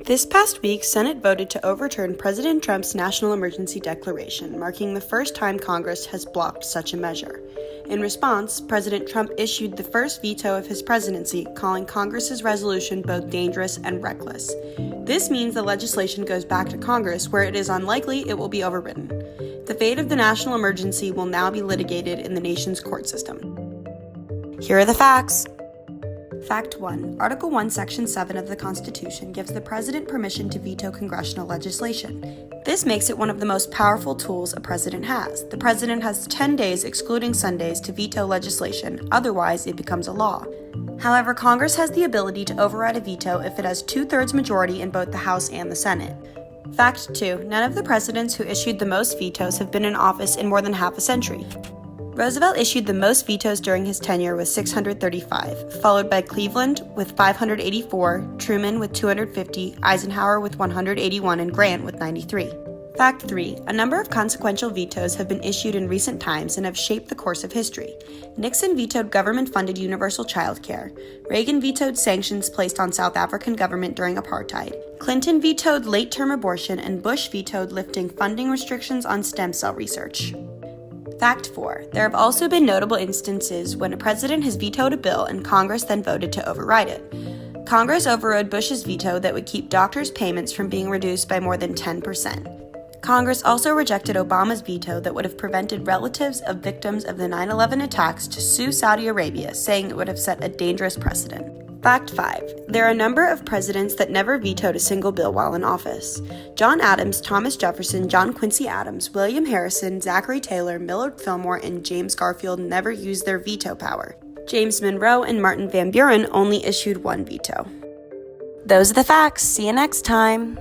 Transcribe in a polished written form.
This past week, Senate voted to overturn President Trump's national emergency declaration, marking the first time Congress has blocked such a measure. In response, President Trump issued the first veto of his presidency, calling Congress's resolution both dangerous and reckless. This means the legislation goes back to Congress, where it is unlikely it will be overridden. The fate of the national emergency will now be litigated in the nation's court system. Here are the facts. Fact 1. Article 1, Section 7 of the Constitution gives the President permission to veto congressional legislation. This makes it one of the most powerful tools a president has. The president has 10 days, excluding Sundays, to veto legislation, otherwise it becomes a law. However, Congress has the ability to override a veto if it has 2/3 majority in both the House and the Senate. Fact 2. None of the presidents who issued the most vetoes have been in office in more than half a century. Roosevelt issued the most vetoes during his tenure with 635, followed by Cleveland with 584, Truman with 250, Eisenhower with 181, and Grant with 93. Fact 3. A number of consequential vetoes have been issued in recent times and have shaped the course of history. Nixon vetoed government-funded universal child care. Reagan vetoed sanctions placed on South African government during apartheid. Clinton vetoed late-term abortion, and Bush vetoed lifting funding restrictions on stem cell research. Fact 4. There have also been notable instances when a president has vetoed a bill and Congress then voted to override it. Congress overrode Bush's veto that would keep doctors' payments from being reduced by more than 10%. Congress also rejected Obama's veto that would have prevented relatives of victims of the 9/11 attacks to sue Saudi Arabia, saying it would have set a dangerous precedent. Fact 5. There are a number of presidents that never vetoed a single bill while in office. John Adams, Thomas Jefferson, John Quincy Adams, William Harrison, Zachary Taylor, Millard Fillmore, and James Garfield never used their veto power. James Monroe and Martin Van Buren only issued one veto. Those are the facts. See you next time.